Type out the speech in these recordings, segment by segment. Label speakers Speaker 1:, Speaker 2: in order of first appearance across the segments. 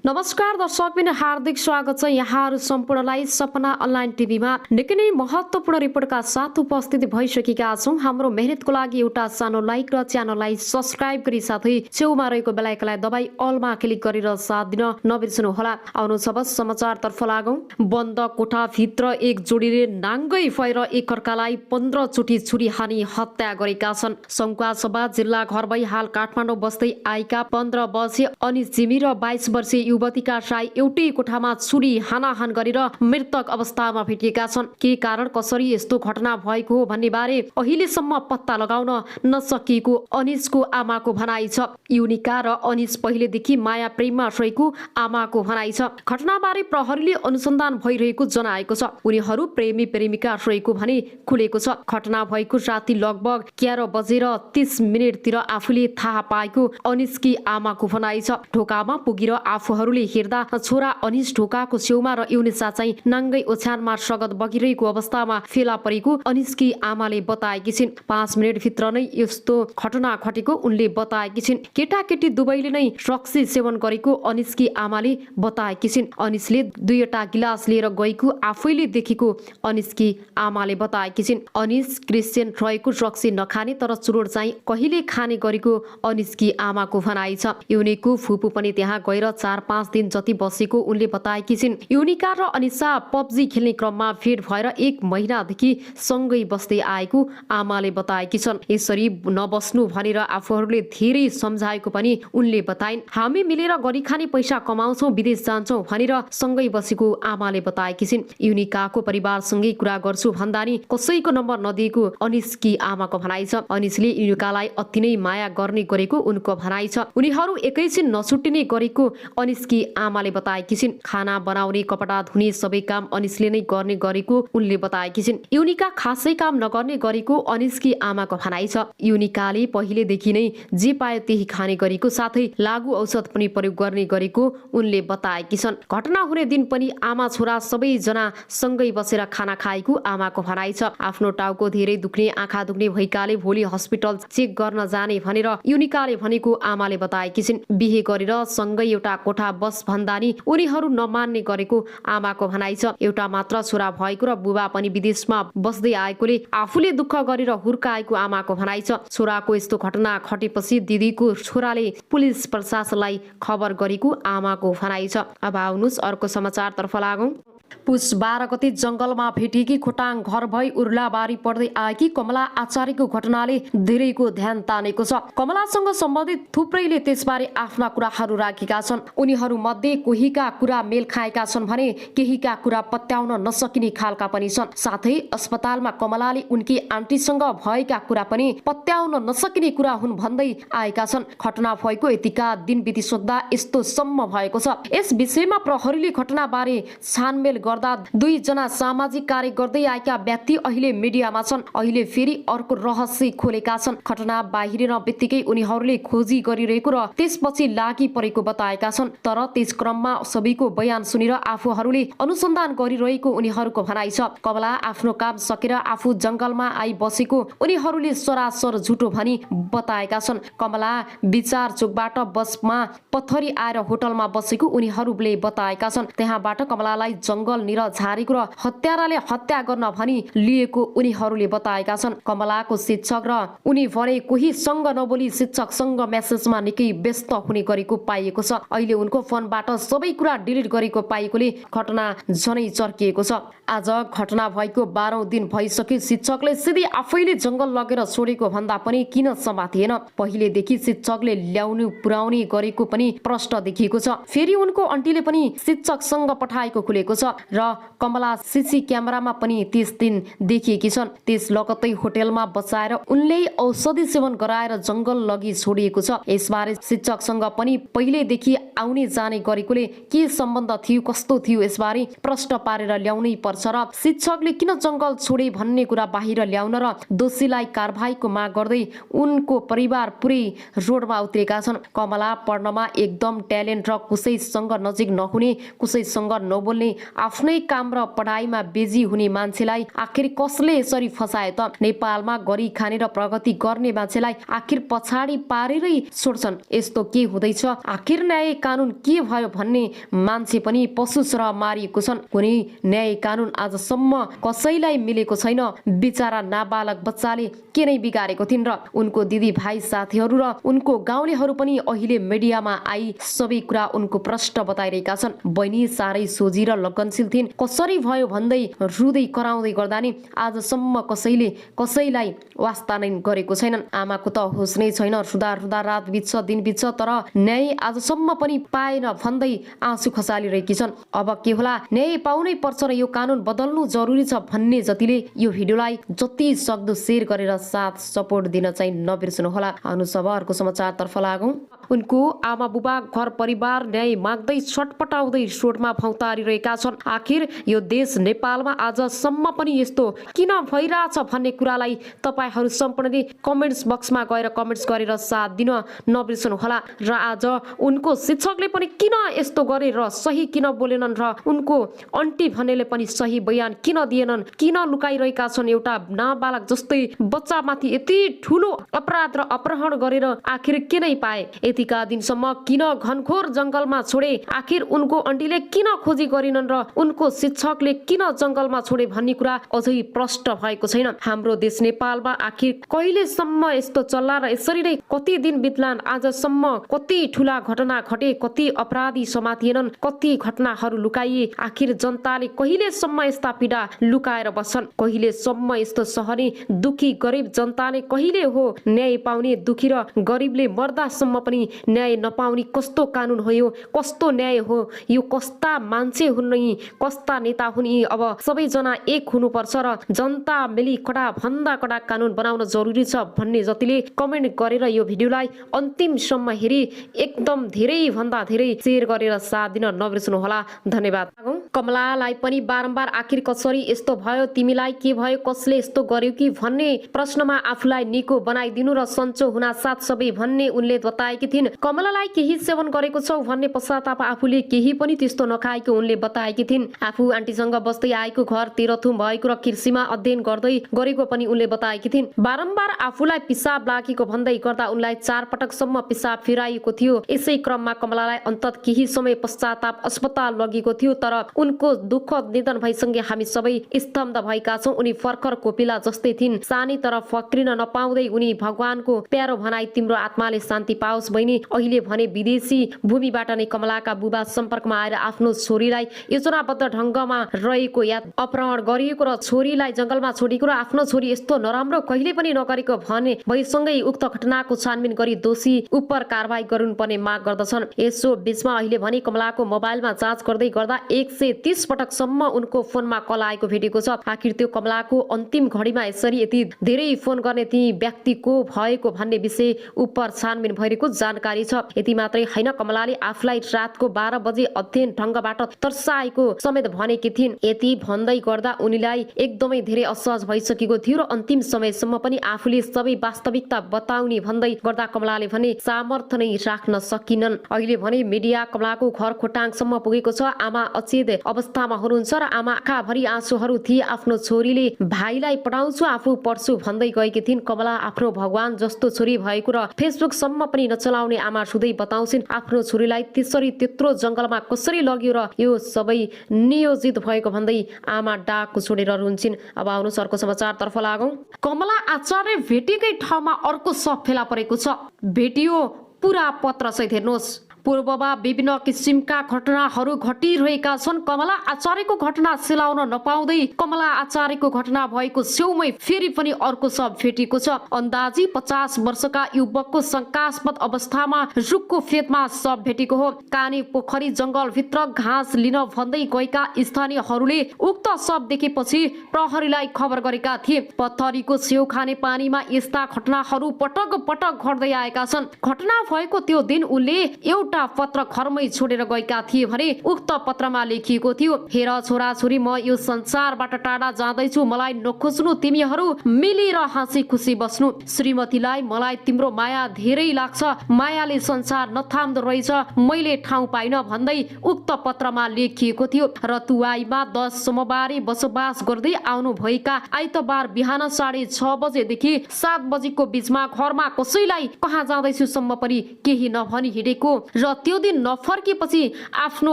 Speaker 1: नमस्कार दर्शकबिन हार्दिक स्वागत छ यहाँहरू सम्पूर्णलाई सपना अनलाइन टिभीमा निकै नै महत्त्वपूर्ण रिपोर्टका साथ उपस्थित भइसकेका छौं। हाम्रो मेहनतको लागि एउटा सानो लाइक र च्यानललाई सब्स्क्राइब गरी साथै छेउमा रहेको बेल आइकनलाई दबाई अलमा क्लिक गरेर साथ दिन नबिर्सनु होला। आउनुहोस् अब समाचारतर्फ लागौं। बन्द कोठाभित्र एक जोडीले नाङ्गै भएर एकअर्कालाई 15 चोटि छुरी हानी हत्या गरेका छन्। सङ्खुवासभा जिल्ला घर भई हाल काठमाडौँ बस्दै आएका 15 वर्षीय अनिस जिमी र 22 वर्षीय युवतीका साई एउटै कोठामा छुरी हानाहान गरेर मृतक अवस्थामा भेटिएका छन्। के कारण कसरी यस्तो घटना भएको हो भन्ने बारे अहिलेसम्म पत्ता लगाउन नसकिएको अनिसको आमाको भनाइ छ। युनिका र अनिस पहिलेदेखि माया प्रेममा रहेको आमाको भनाइ छ। घटनाबारे प्रहरीले अनुसन्धान भइरहेको जनाएको छ। उनीहरू प्रेमी प्रेमिका रहेको भने खुलेको छ। घटना भएको राति लगभग 11:30 तिर आफूले थाहा पाएको अनिसकी आमाको भनाइ छ। ढोकामा पुगेर आफूहरूले हेर्दा छोरा अनिस ढोकाको छेउमा र युनिसा चाहिँ नाङ्गै ओछ्यानमा रगत बगिरहेको अवस्थामा फेला परेको अनिसकी आमाले बताएकी छिन्। 5 मिनेटभित्र नै यस्तो घटना घटेको उनले बताएकी छिन्। केटाकेटी दुवैले नै रक्सी सेवन गरेको अनिसकी आमाले बताएकी छिन्। अनिसले 2वटा गिलास लिएर गएको आफैले देखेको अनिसकी आमाले बताएकी छिन्। अनिस क्रिस्चियन रहेको रक्सी नखाने तर चुरोट चाहिँ कहिले खाने गरेको अनिसकी आमाको भनाइ छ। युनिको फुपू पनि त्यहाँ गएर 4-5 दिन जति बसेको उनले बताएकी छिन्। युनिका र अनिसा पब्जी खेल्ने क्रममा भेट भएर 1 महिनादेखि सँगै बस्दै आएको आमाले बताएकी छन्। यसरी नबस्नु भनेर आफूहरूले धेरै सम्झाएको पनि उनले बताइन्। हामी मिलेर गरी खाने पैसा कमाउँछौँ, विदेश जान्छौँ भनेर सँगै बसेको आमाले बताएकी छिन्। युनिकाको परिवारसँगै कुरा गर्छु भन्दा नि कसैको नम्बर नदिएको अनिसकी आमाको भनाइ छ। अनिसले युनिकालाई अति नै माया गर्ने गरेको उनको भनाइ छ। उनीहरू एकैछिन नछुट्टिने गरेको अनिसकी आमाले बताएकी छिन्। खाना बनाउने, कपडा धुने सबै काम अनिसले नै गर्ने गरेको उनले बताएकी छिन्। युनिका खासै काम नगर्ने गरेको अनिसकी आमाको भनाइ छ। युनिकाले पहिलेदेखि नै जे पायो त्यही खाने गरेको साथै लागु औषध पनि प्रयोग गर्ने गरेको उनले बताएकी छन्। घटना हुने दिन पनि आमा छोरा सबैजना सँगै बसेर खाना खाएको आमाको भनाइ छ। आफ्नो टाउको धेरै दुख्ने, आँखा दुख्ने भएकाले भोलि हस्पिटल चेक गर्न जाने भनेर युनिकाले भनेको आमाले बताएकी छिन्। बिहे गरेर सँगै एउटा कोठा बस भन्दा नि उनीहरू नमान्ने गरेको आमाको भनाइ छ। एउटा मात्र छोरा भएको र बुबा पनि विदेशमा बस्दै आएकोले आफूले दुःख गरेर हुर्काएको आमाको भनाइ छ। छोराको यस्तो घटना घटेपछि दिदीको छोराले पुलिस प्रशासनलाई खबर गरेको आमाको भनाइ छ। अब आउनुहोस् अर्को समाचारतर्फ लागौं। पुस 12 गते जंगलमा भेटिएकी खोटाङ घर भई उर्लाबारी पर्दै आएकी कमला आचार्यको घटनाले धेरैको ध्यान तानेको छ। कमलासँग सम्बन्धित थुप्रैले त्यसबारे आफ्ना कुराहरू राखेका छन्। उनीहरू मध्ये कोहीका कुरा मेल खाएका छन् भने केहीका कुरा पत्याउन नसकिने खालका पनि छन्। साथै अस्पतालमा कमलाले उनकी आन्टीसँग भएका कुरा पनि पत्याउन नसकिने कुरा हुन् भन्दै आएका छन्। घटना भएको यतिका दिन बितिसक्दा यस्तो सम्म भएको छ। यस विषयमा प्रहरीले घटनाबारे छानमेल गर्दा 2 जना सामाजिक कार्य गर्दै आएका व्यक्ति अहिले मिडियामा छन्। अहिले फेरि अर्को रहस्य खोलेका छन्। घटना बाहिरिन बित्तिकै उनीहरूले खोजी गरिरहेको र त्यसपछि लागि परेको बताएका छन्। तर त्यस क्रममा सबैको बयान सुनेर आफूहरूले अनुसन्धान गरिरहेको उनीहरूको भनाइ छ। कमला आफ्नो काम सकेर आफू जंगलमा आई बसेको उनीहरूले सरासर झुटो भनी बताएका छन्। कमला विचार चोकबाट बसमा पथरी आएर होटलमा बसेको उनीहरूले बताएका छन्। त्यहाँबाट कमलालाई जंगलनिर झारेको र हत्याराले हत्या गर्न भनी लिएको उनीहरूले बताएका छन्। कमलाको शिक्षक र उनी भने कोहीसँग नबोली शिक्षकसँग मेसेजमा निकै व्यस्त हुने गरेको पाइएको छ। अहिले उनको फोनबाट सबै कुरा डिलिट गरेको पाइएकोले घटना झनै चर्किएको छ। आज घटना भएको 12औं दिन भइसक्यो। शिक्षकले सिधै आफैले जंगल लगेर छोडेको भन्दा पनि किन समातिएन? पहिलेदेखि शिक्षकले ल्याउनु पुर्याउने गरेको पनि प्रश्न देखिएको छ। फेरि उनको आन्टीले पनि शिक्षकसँग पठाएको खुलेको छ र कमला सीसी क्यामेरामा पनि त्यस दिन देखिएकी छन्। त्यस लगत्तै होटलमा बसाएर उनले औषधि सेवन गराएर जंगल लगी छोडिएको छ। यसबारे शिक्षकसँग पनि पहिलेदेखि आउने जाने गरेकोले के सम्बन्ध थियो, कस्तो थियो, यसबारे प्रश्न पारेर ल्याउनै पर्छ र शिक्षकले किन जंगल छोडे भन्ने कुरा बाहिर ल्याउन र दोषीलाई कारबाहीको माग गर्दै उनको परिवार पुरै रोडमा उत्रेका छन्। कमला पढ्नमा एकदम ट्यालेन्ट र कसैसँग नजिक नहुने, कसैसँग नबोल्ने, आफ्नै काम र पढाइमा बिजी हुने मान्छेलाई आखिर कसले यसरी फसाए त? नेपालमा गरी खाने र प्रगति गर्ने मान्छेलाई आखिर पछाडि पारेरै छोड्छन्। यस्तो के हुँदैछ? आखिर न्याय कानुन के भयो भन्ने मान्छे पनि पशु सरह मारिएको छन्। कुनै न्याय कानुन आजसम्म कसैलाई मिलेको छैन। बिचारा नाबालक बच्चाले के नै बिगारेको थिइन् र? उनको दिदी भाइ साथीहरू र उनको गाउँलेहरू पनि अहिले मिडियामा आई सबै कुरा उनको प्रश्न बताइरहेका छन्। बहिनी साह्रै सोझी र लगनशील थिइन्, कसरी भयो भन्दै रुँदै कराउँदै गर्दा नि आजसम्म कसैले कसैलाई वास्ता नै गरेको छैनन्। आमाको त होस नै छैन। रुँदा रुँदा रात बित्छ, दिन बित्छ, तर न्याय आजसम्म पनि पाएन भन्दै आँसु खसालिरहेकी छन्। अब के होला? न्याय पाउनै पर्छ र यो कानुन बदल्नु जरुरी छ भन्ने जतिले यो भिडियोलाई जति सक्दो शेयर गरेर साथ सपोर्ट दिन चाहिँ नबिर्सनुहोला। अनुसब अर्को समाचारतर्फ लागौं। उनको आमा बुबा घर परिवार न्याय माग्दै छटपटाउँदै रोडमा भौतारिरहेका छन्। आखिर यो देश नेपालमा आजसम्म पनि यस्तो किन भइरहेछ भन्ने कुरालाई तपाईहरू सम्पूर्णले कमेन्ट्स बक्समा गएर कमेन्ट्स गरेर साथ दिन नबिर्सनुहोला। र आज उनको शिक्षकले पनि किन यस्तो गरे र सही किन बोलेनन् र उनको अन्टी भन्नेले पनि सही बयान किन दिएनन्? किन लुकाइरहेका छन्? एउटा नाबालक जस्तै बच्चामाथि यति ठुलो अपराध र अपहरण गरेर आखिर के नै पाए? यतिका दिनसम्म किन घनघोर जंगलमा छोडे? आखिर उनको अन्टीले किन खोजी गरिनन् र उनको शिक्षकले किन जंगलमा छोडे भन्ने कुरा अझै प्रष्ट भएको छैन। हाम्रो देश नेपालमा आखिर कहिलेसम्म यस्तो चल्ला र यसरी नै कति दिन बित्लान्? आजसम्म कति ठुला घटना घटे, कति अपराधी समातिएनन्, कति घटनाहरू लुकाइए। आखिर जनताले कहिलेसम्म यस्ता पीडा लुकाएर बस्छन्? कहिलेसम्म यस्तो सहने दुखी गरिब जनताले कहिले हो न्याय पाउने? दुखी र गरिबले मर्दासम्म पनि न्याय नपाउने कस्तो कानुन हो यो? कस्तो न्याय हो यो? कस्ता मान्छे हुन् यी? कस्ता नेता हुन् यी? अब सबैजना एक हुनुपर्छ र जनता मिली कडा भन्दा कडा कानुन बनाउन जरुरी छ भन्ने जतिले कमेन्ट गरेर यो भिडियोलाई अन्तिमसम्म हेरी एकदम धेरै भन्दा धेरै शेयर गरेर साथ दिन नबिर्सनुहोला। धन्यवाद। कमलालाई पनि बारम्बार आखिर कसरी यस्तो भयो? तिमीलाई के भयो? कसले यस्तो गर्यो कि भन्ने प्रश्नमा आफूलाई निको बनाइदिनु र सन्चो हुन साथ सबै भन्ने उनले बताएकी थिइन्। कमलालाई केही सेवन गरेको छौ भन्ने पश्चाताप आफूले केही पनि त्यस्तो नखाएको उनले बताएकी थिइन्। आफू आन्टीसँग बस्दै आएको, घर तेह्रथुम भएको र कृषिमा अध्ययन गर्दै गरेको पनि उनले बताएकी थिइन्। बारम्बार आफूलाई पिसाब लागेको भन्दै गर्दा उनलाई 4 पटकसम्म पिसाब फिराइएको थियो। यसै क्रममा कमलालाई अन्तत केही समय पश्चाताप अस्पताल लगेको थियो, तर उनको दुःखद निधन भइसँगै हामी सबै स्तब्ध भएका छौं। उनी फर्खर कोपिला जस्तै थिइन्, सानी तर फक्रिन नपाउँदै उनी भगवानको प्यारो भनाई। तिम्रो आत्माले शान्ति पाओस् बहिनी। अहिले भने विदेशी भूमिबाट नै कमलाका बुबा सम्पर्कमा आएर आफ्नो छोरीलाई योजनाबद्ध ढंगमा रहेको या अपहरण गरिएको र छोरीलाई जंगलमा छोडेको र आफ्नो छोरी यस्तो नराम्रो कहिले पनि नगरेको भने भइसँगै उक्त घटनाको छानबिन गरी दोषी उप कारबाही गर्नुपर्ने माग गर्दछन्। यसो बीचमा अहिले भने कमलाको मोबाइलमा जाँच गर्दै गर्दा 130 पटकसम्म उनको फोनमा कल आएको भेटेको छ। आखिर त्यो कमलाको अन्तिम घडीमा यसरी यति धेरै फोन गर्ने ती व्यक्ति को भएको भन्ने विषय उप छानबिन भइरहेको जानकारी छ। यति मात्रै हैन, कमलाले आफूलाई रातको 12 बजे अध्ययन ढंगबाट तर्साएको समेत भनेकी थिइन्। यति भन्दै गर्दा उनीलाई एकदमै धेरै असहज भइसकेको थियो र अन्तिम समयसम्म पनि आफूले सबै वास्तविकता बताउने भन्दै गर्दा कमलाले भने सामर्थ्य नै राख्न सकिनन्। अहिले भने मिडिया कमलाको घर खोटाङसम्म पुगेको छ। आमा अचेत अवस्थामा हुनुहुन्छ र आमा आँखाभरि आँसुहरू थिए। आफ्नो छोरीले भाइलाई पढाउँछु, आफू पढ्छु भन्दै गएकी थिइन्। कमला आफ्नो भगवान जस्तो छोरी भएको र फेसबुकसम्म पनि नचलाउने आमा सुधै बताउँछिन्। आफ्नो छोरीलाई त्यसरी त्यत्रो जंगलमा कसरी लग्यो र यो सबै नियोजित भएको भन्दै आमा डाक छोडेर रुन्छिन्। अब आउनुहोस् अर्को समाचारतर्फ लागौं। कमला आचार्य भेटेकै ठाउँमा अर्को शव फेला परेको छ। भेटियो पुरा पत्र सहित हेर्नुहोस्। पूर्वमा विभिन्न किसिमका घटनाहरू घटिरहेका छन्। कमला आचार्यको घटना सेलाउन नपाउँदै कमला आचार्यको घटना भएको छेउमै फेरि पनि अर्को शव भेटिएको छ। अन्दाजी 50 वर्षका युवकको शंकास्पद अवस्थामा रुखको फेदमा शव भेटेको हो। कानी पोखरी जंगलभित्र घाँस लिन भन्दै गएका स्थानीयहरूले उक्त शव देखेपछि प्रहरीलाई खबर गरेका थिए। पत्थरीको छेउ खाने पानीमा यस्ता घटनाहरू पटक पटक घट्दै आएका छन्। घटना भएको त्यो दिन उनले एउटा एउटा पत्र घरमै छोडेर गएका थिए भने उक्त पत्रमा लेखिएको थियो, हेर छोराछोरी, म यो संसारबाट टाढा जाँदैछु, मलाई नखोज्नु, तिमीहरू मिलेर हाँसी खुसी बस्नु। श्रीमतीलाई मलाई तिम्रो माया धेरै लाग्छ, मायाले संसार नथाम्दो रहेछ, मैले ठाउँ पाइन भन्दै उक्त पत्रमा लेखिएको थियो। रतुवाईमा 10 सोमबारे बसोबास गर्दै आउनु भएका आइतबार बिहान 6:30 बजेदेखि 7 बजेको बीचमा घरमा कसैलाई कहाँ जाँदैछु सम्म पनि केही नभनी हिँडेको र त्यो दिन नफर्केपछि आफ्नो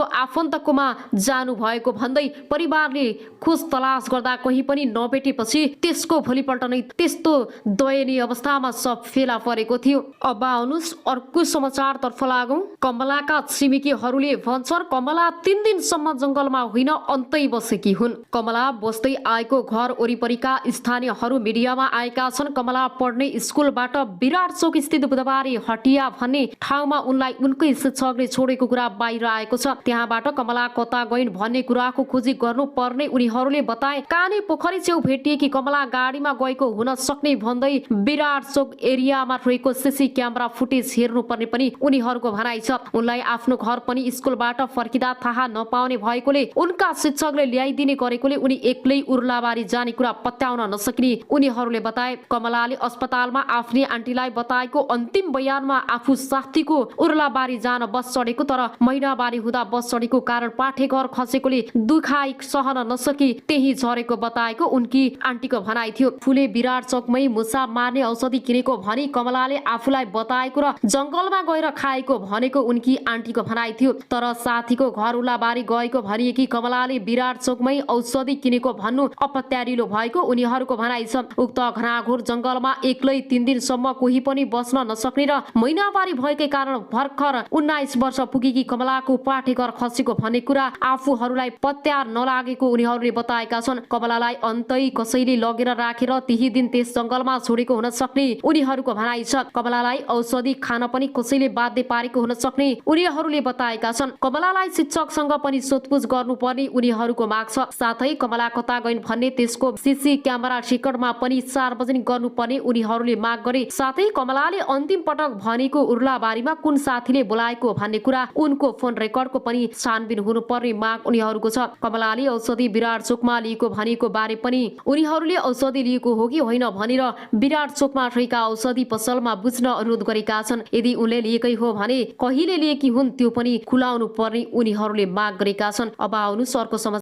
Speaker 1: आफन्तकोमा जानु भएको भन्दै परिवारले खोज तलास गर्दा कहीँ पनि नभेटेपछि त्यसको भोलिपल्ट नै त्यस्तो दयनीय अवस्थामा सब फेला परेको थियो। अब आउनुस् अर्को समाचारतर्फ लागौं। कमलाका छिमेकीहरूले भन्छन् कमला 3 दिनसम्म जंगलमा होइन अन्तै बसेकी हुन्। कमला बस्दै आएको घर वरिपरिका स्थानीयहरू मिडियामा आएका छन्। कमला पढ्ने स्कुलबाट विराट चोक स्थित बुधबारे हटिया भन्ने ठाउँमा उनलाई उनकै शिक्षकले छोडेको कुरा बाहिर आएको छ। त्यहाँबाट कमला कता गइन् भन्ने कुराको खोजी गर्नुपर्ने उनीहरूले बताए। काने पोखरी छेउ भेटिएकी कमला गाडीमा गएको हुन सक्ने भन्दै विराट चोक एरियामा रहेको सीसी क्यामेरा फुटेज हेर्नुपर्ने पनि उनीहरूको भनाइ छ। उनलाई आफ्नो घर पनि स्कुलबाट फर्किँदा थाहा नपाउने भएकोले उनका शिक्षकले ल्याइदिने गरेकोले उनी एक्लै उर्लाबारी जाने कुरा पत्याउन नसक्ने उनीहरूले बताए। कमलाले अस्पतालमा आफ्नी आन्टीलाई बताएको अन्तिम बयानमा आफू साथीको उर्लाबारी जान बस चढेको, तर महिनावारी हुँदा बस चढेको कारण पाठेघर खसेकोले दुखाइ सहन नसकी त्यही झरेको बताएको उनकी आन्टीको भनाइ थियो। फुले विराट चोकमै मुसा मार्ने औषधि किनेको भनी कमलाले आफूलाई बताएको र जंगलमा गएर खाएको भनेको उनकी आन्टीको भनाइ थियो। तर साथीको घर उर्लाबारी गएको भनिएकी कमलाले विराट चोकमै औषधि किनेको भन्नु अपत्यारिलो भएको उनीहरूको भनाइ छ। उक्त घनाघोर जंगलमा एक्लै 3 दिनसम्म कोही पनि बस्न नसक्ने र महिनावारी भएकै कारण भर्खर 19 वर्ष पुगेकी कमलाको पाठेघर खसेको भन्ने कुरा आफूहरूलाई पत्यार नलागेको उनीहरूले बताएका छन्। कमलालाई अन्तै कसैले लगेर राखेर त्यही दिन त्यस जंगलमा छोडेको हुन सक्ने उनीहरूको भनाइ छ। कमलालाई औषधि खान पनि कसैले बाध्य पारेको हुन सक्ने उनीहरूले बताएका छन्। कमलालाई शिक्षकसँग पनि सोधपुछ गर्नुपर्ने उनीहरूको माग छ। साथै कमला कता गइन् भन्ने त्यसको सीसी क्यामेरा रेकर्डमा पनि सार्वजनिक गर्नुपर्ने उनीहरूले माग गरे। साथै कमलाले अन्तिम पटक भनेको उर्लाबारीमा कुन साथीले बोलाएको भन्ने कुरा, उनको फोन रेकर्डको पनि छानबिन हुनुपर्ने माग उनीहरूको छ। कमलाले औषधि विराट चोकमा लिएको भनेको बारे पनि उनीहरूले औषधि लिएको हो कि होइन भनेर विराट चोकमा रहेका औषधि पसलमा बुझ्न अनुरोध गरेका छन्। यदि उनले लिएकै हो भने कहिले लिएकी हुन् त्यो पनि खुलाउनु पर्ने उनीहरूले माग गरेका छन्। अब आउनुस् अर्को